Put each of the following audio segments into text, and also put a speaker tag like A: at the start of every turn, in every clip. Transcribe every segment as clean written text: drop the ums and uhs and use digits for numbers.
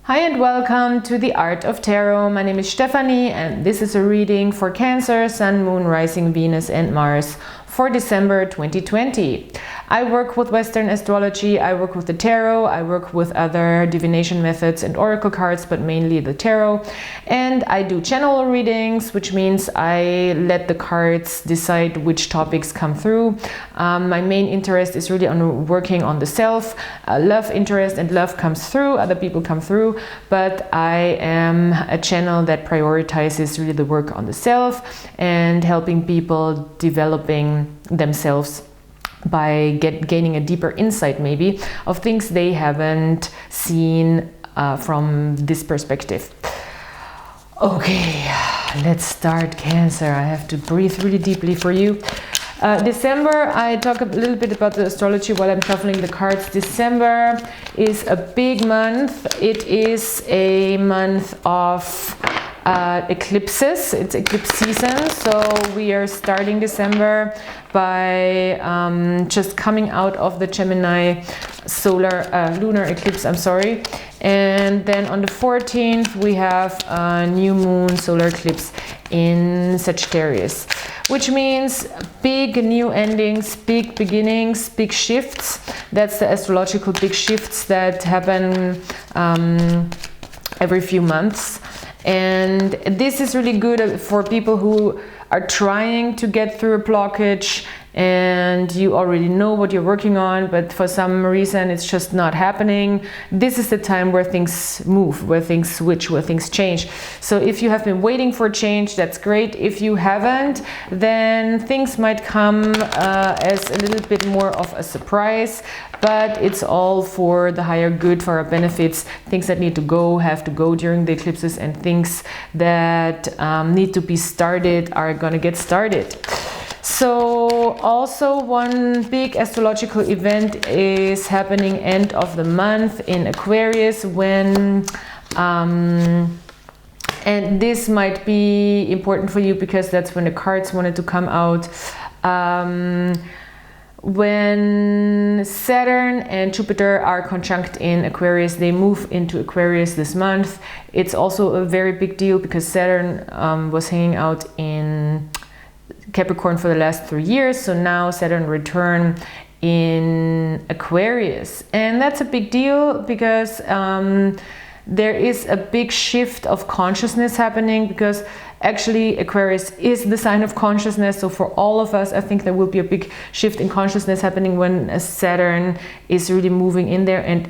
A: Hi and welcome to the Art of Tarot. My name is Stephanie and this is a reading for Cancer, Sun, Moon, Rising, Venus and Mars for December 2020. I work with Western astrology, I work with the tarot, I work with other divination methods and oracle cards, but mainly the tarot. And I do channel readings, which means I let the cards decide which topics come through. My main interest is really on working on the self. Love interest and love comes through, other people come through, but I am a channel that prioritizes really the work on the self and helping people developing themselves by gaining a deeper insight maybe of things they haven't seen from this perspective. Okay, let's start Cancer. I have to breathe really deeply for you. December, I talk a little bit about the astrology while I'm shuffling the cards. December is a big month. It is a month of eclipses. It's eclipse season, so we are starting December by just coming out of the Gemini lunar eclipse, and then on the 14th we have a new moon solar eclipse in Sagittarius, which means big new endings, big beginnings, big shifts. That's the astrological big shifts that happen every few months. And this is really good for people who are trying to get through a blockage and you already know what you're working on, but for some reason it's just not happening. This is the time where things move, where things switch, where things change. So if you have been waiting for change, that's great. If you haven't, then things might come as a little bit more of a surprise, but it's all for the higher good, for our benefits. Things that need to go have to go during the eclipses, and things that need to be started are gonna get started. So also one big astrological event is happening end of the month in Aquarius when and this might be important for you because that's when the cards wanted to come out. When Saturn and Jupiter are conjunct in Aquarius, they move into Aquarius this month. It's also a very big deal because Saturn was hanging out in Capricorn for the last 3 years, so now Saturn return in Aquarius, and that's a big deal because there is a big shift of consciousness happening, because actually Aquarius is the sign of consciousness. So for all of us, I think there will be a big shift in consciousness happening when Saturn is really moving in there and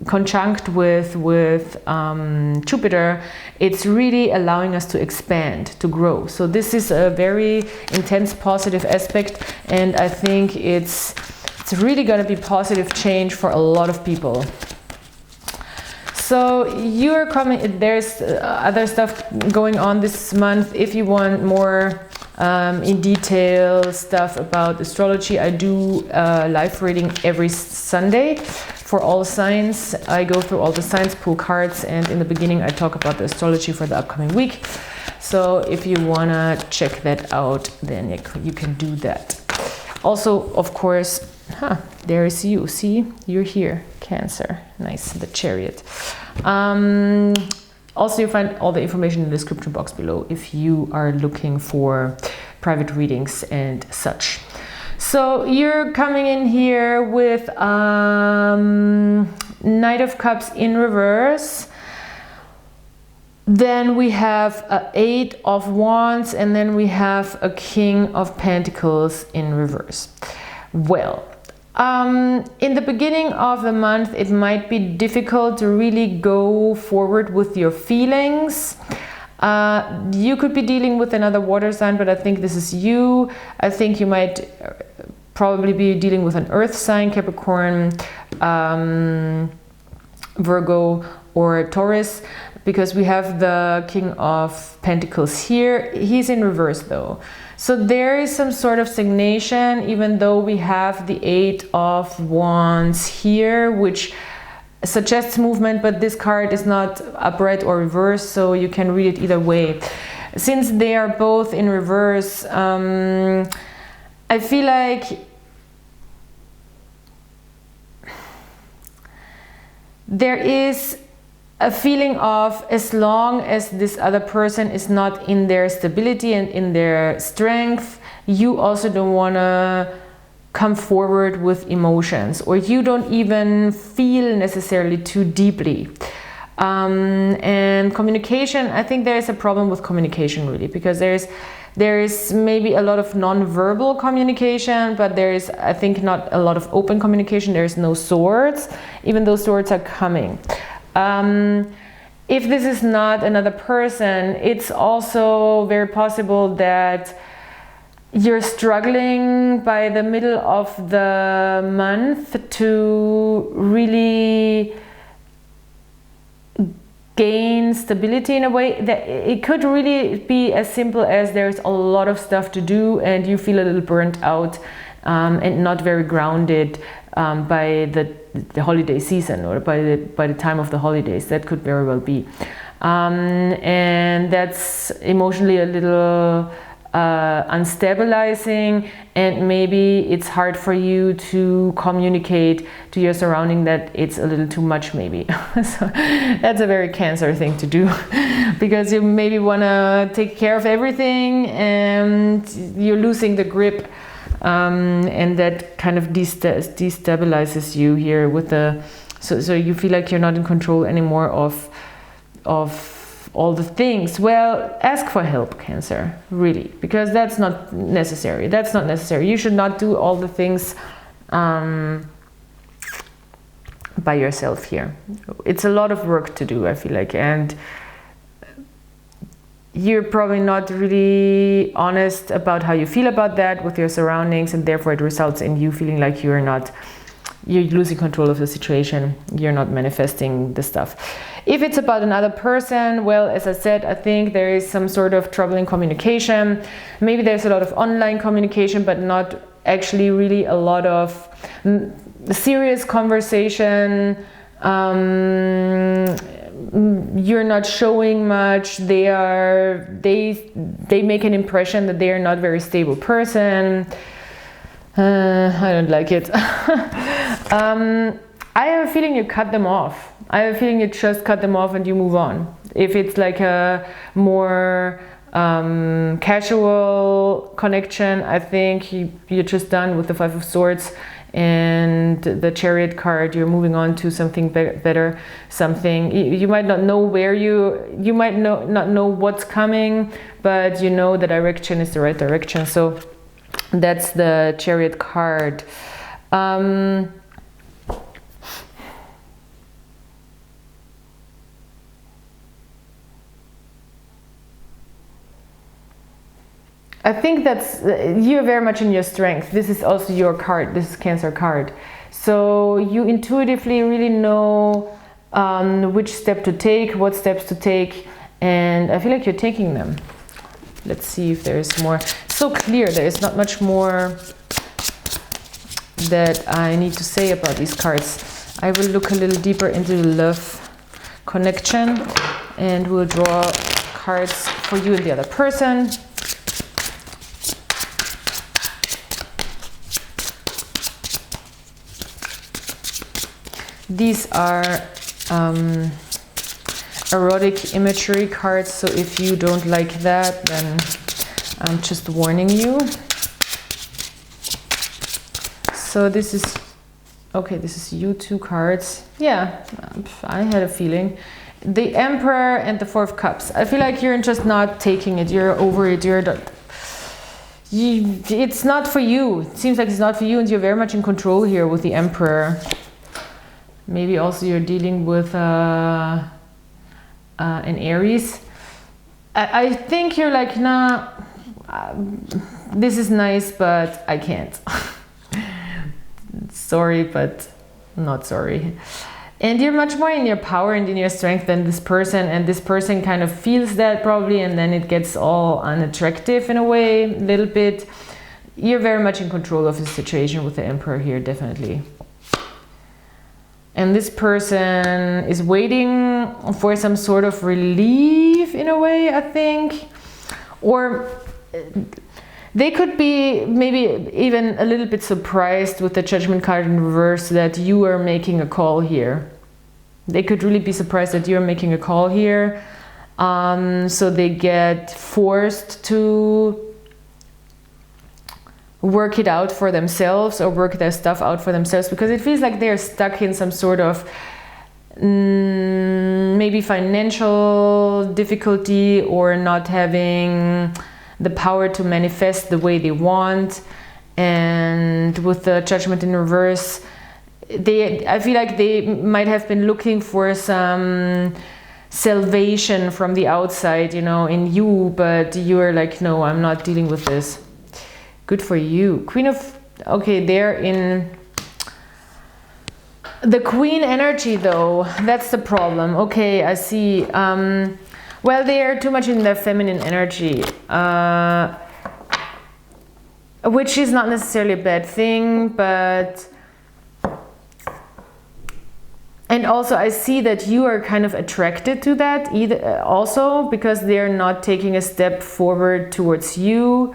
A: conjunct with Jupiter. It's really allowing us to expand, to grow. So this is a very intense positive aspect, and I think it's really going to be positive change for a lot of people. So you're coming, there's other stuff going on this month. If you want more in detail stuff about astrology, I do live reading every Sunday for all signs. I go through all the signs, pull cards, and in the beginning I talk about the astrology for the upcoming week. So if you wanna check that out, then you can do that. Also, of course, there is you. See, you're here, Cancer. Nice, the Chariot. Also, you find all the information in the description box below if you are looking for private readings and such. So you're coming in here with Knight of Cups in reverse. Then we have a 8 of Wands, and then we have a King of Pentacles in reverse. Well, in the beginning of the month, it might be difficult to really go forward with your feelings. You could be dealing with another water sign, but I think this is you. I think you might probably be dealing with an earth sign, Capricorn, Virgo, or Taurus, because we have the King of Pentacles here. He's in reverse though. So there is some sort of stagnation, even though we have the 8 of Wands here, which suggests movement, but this card is not upright or reverse, so you can read it either way. Since they are both in reverse, I feel like there is a feeling of, as long as this other person is not in their stability and in their strength, you also don't want to come forward with emotions, or you don't even feel necessarily too deeply. And communication, I think there is a problem with communication, really, because there is maybe a lot of non-verbal communication, but there is, I think, not a lot of open communication. There is no swords, even though swords are coming. If this is not another person, it's also very possible that you're struggling by the middle of the month to really gain stability in a way that it could really be as simple as there's a lot of stuff to do and you feel a little burnt out and not very grounded by the holiday season, or by the time of the holidays. That could very well be, and that's emotionally a little unstabilizing, and maybe it's hard for you to communicate to your surrounding that it's a little too much, maybe. So that's a very Cancer thing to do, because you maybe want to take care of everything and you're losing the grip, and that kind of destabilizes you here with the so you feel like you're not in control anymore of all the things. Well, ask for help, Cancer, really, because that's not necessary. That's not necessary. You should not do all the things by yourself here. It's a lot of work to do, I feel like, and you're probably not really honest about how you feel about that with your surroundings, and therefore it results in you feeling like you're losing control of the situation. You're not manifesting the stuff. If it's about another person, well, as I said, I think there is some sort of trouble in communication. Maybe there's a lot of online communication, but not actually really a lot of serious conversation. You're not showing much. They make an impression that they are not a very stable person. I don't like it. I have a feeling you cut them off. I have a feeling you just cut them off and you move on. If it's like a more casual connection, I think you're just done with the Five of Swords and the Chariot card. You're moving on to something better, something you might not know where you might not know what's coming, but you know the direction is the right direction. So that's the Chariot card. I think that's, you're very much in your strength. This is also your card. This is Cancer card. So you intuitively really know which step to take, what steps to take, and I feel like you're taking them. Let's see if there's more. So clear, there is not much more that I need to say about these cards. I will look a little deeper into the love connection, and we'll draw cards for you and the other person. These are erotic imagery cards, so if you don't like that, then I'm just warning you. So this is, okay, this is you two cards. Yeah, I had a feeling. The Emperor and the Four of Cups. I feel like you're just not taking it, you're over it, it's not for you. It seems like it's not for you, and you're very much in control here with the Emperor. Maybe also you're dealing with an Aries. I think you're like, nah, this is nice, but I can't. Sorry, but not sorry. And you're much more in your power and in your strength than this person, and this person kind of feels that probably, and then it gets all unattractive in a way, a little bit. You're very much in control of the situation with the Emperor here, definitely. And this person is waiting for some sort of relief in a way, I think. Or they could be maybe even a little bit surprised with the Judgment card in reverse that you are making a call here. They could really be surprised that you're making a call here. So they get forced to work it out for themselves or work their stuff out for themselves, because it feels like they're stuck in some sort of maybe financial difficulty, or not having the power to manifest the way they want. And with the Judgment in reverse, I feel like they might have been looking for some salvation from the outside, you know, in you, but you're like, no, I'm not dealing with this. Good for you. Queen of, okay, they're in the Queen energy though. That's the problem. Okay, I see. Well, they are too much in their feminine energy, which is not necessarily a bad thing, but... And also I see that you are kind of attracted to that also, because they're not taking a step forward towards you.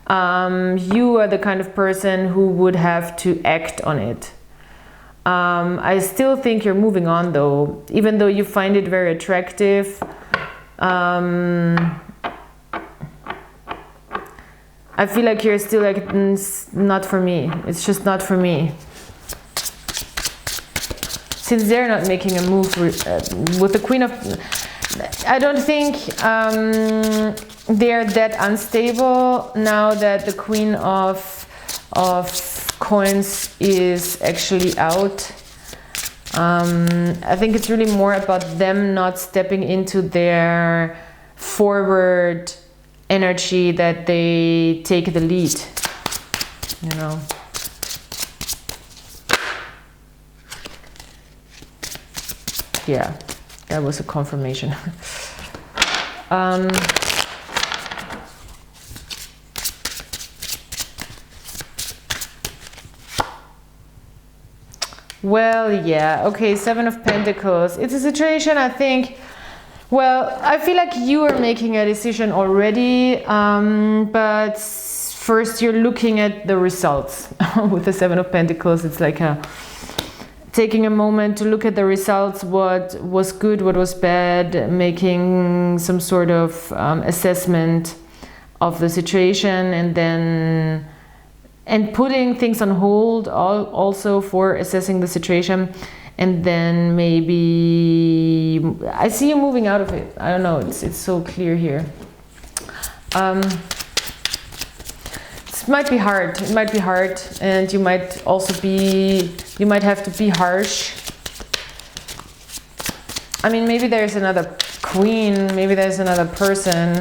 A: You are the kind of person who would have to act on it. I still think you're moving on though, even though you find it very attractive. I feel like you're still like, it's not for me. It's just not for me. Since they're not making a move with the Queen of... I don't think they're that unstable now that the Queen of Coins is actually out. I think it's really more about them not stepping into their forward energy, that they take the lead, you know. Yeah, that was a confirmation. Well, yeah, okay, Seven of Pentacles. It's a situation, I think, well, I feel like you are making a decision already, but first you're looking at the results. With the Seven of Pentacles, it's like taking a moment to look at the results, what was good, what was bad, making some sort of assessment of the situation, and then putting things on hold also for assessing the situation. And then maybe I see you moving out of it. I don't know, it's so clear here. It might be hard. It might be hard, and you might also you might have to be harsh. I mean, maybe there's another queen, maybe there's another person,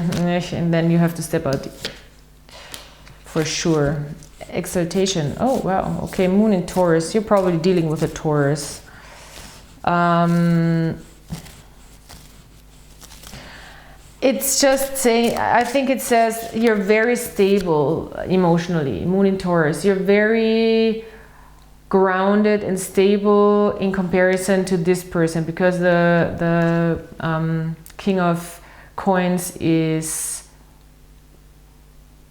A: and then you have to step out for sure. Exaltation. Oh wow. Okay, Moon in Taurus. You're probably dealing with a Taurus. It's just saying, I think it says you're very stable emotionally, Moon in Taurus. You're very grounded and stable in comparison to this person, because the King of Coins is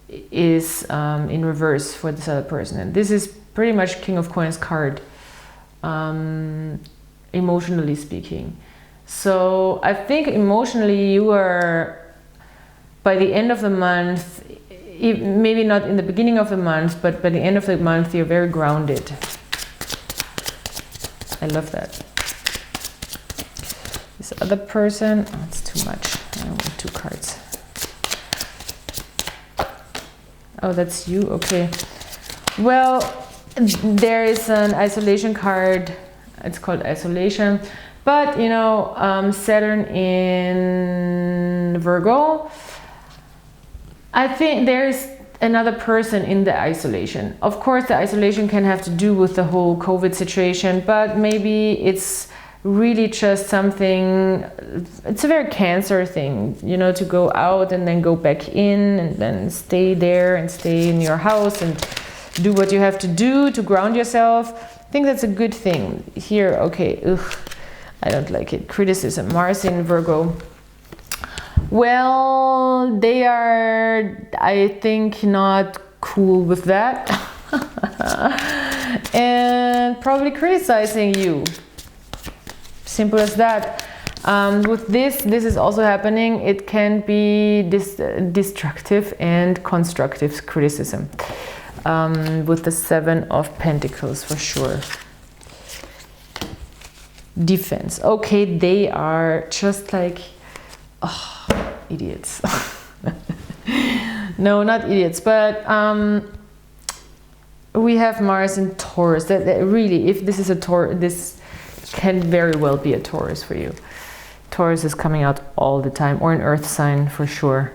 A: in reverse for this other person, and this is pretty much King of Coins card, emotionally speaking. So I think emotionally you are, by the end of the month, maybe not in the beginning of the month, but by the end of the month you're very grounded. I love that. This other person, oh, it's too much. I don't want 2 cards. Oh, that's you? Okay. Well, there is an isolation card. It's called Isolation. But, you know, Saturn in Virgo, I think there's another person in the isolation. Of course, the isolation can have to do with the whole COVID situation, but maybe it's really just something, it's a very Cancer thing, you know, to go out and then go back in and then stay there and stay in your house and do what you have to do to ground yourself. I think that's a good thing. Here, okay, ugh. I don't like it. Criticism. Mars in Virgo. Well, they are, I think, not cool with that. And probably criticizing you. Simple as that. With this is also happening. It can be destructive and constructive criticism. With the 7 of Pentacles for sure. Defense. Okay, they are just like, oh, idiots. No, not idiots, but we have Mars in Taurus. That really, if this is a Taurus, this can very well be a Taurus for you. Taurus is coming out all the time, or an earth sign for sure.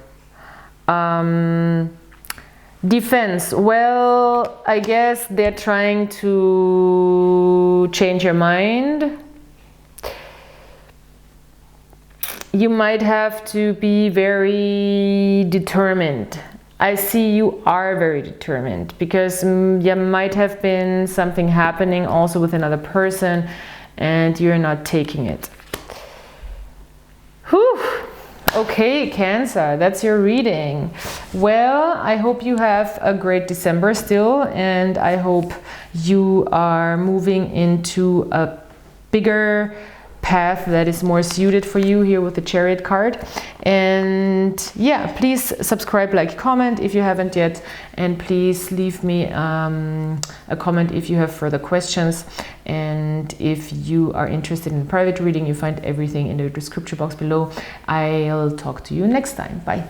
A: Defense. Well, I guess they're trying to change your mind. You might have to be very determined. I see you are very determined because there might have been something happening also with another person and you're not taking it. Whew. Okay, Cancer, that's your reading. Well, I hope you have a great December still, and I hope you are moving into a bigger path that is more suited for you here with the Chariot card. And yeah, please subscribe, like, comment if you haven't yet, and please leave me a comment if you have further questions. And if you are interested in private reading, you find everything in the description box below. I'll talk to you next time. Bye.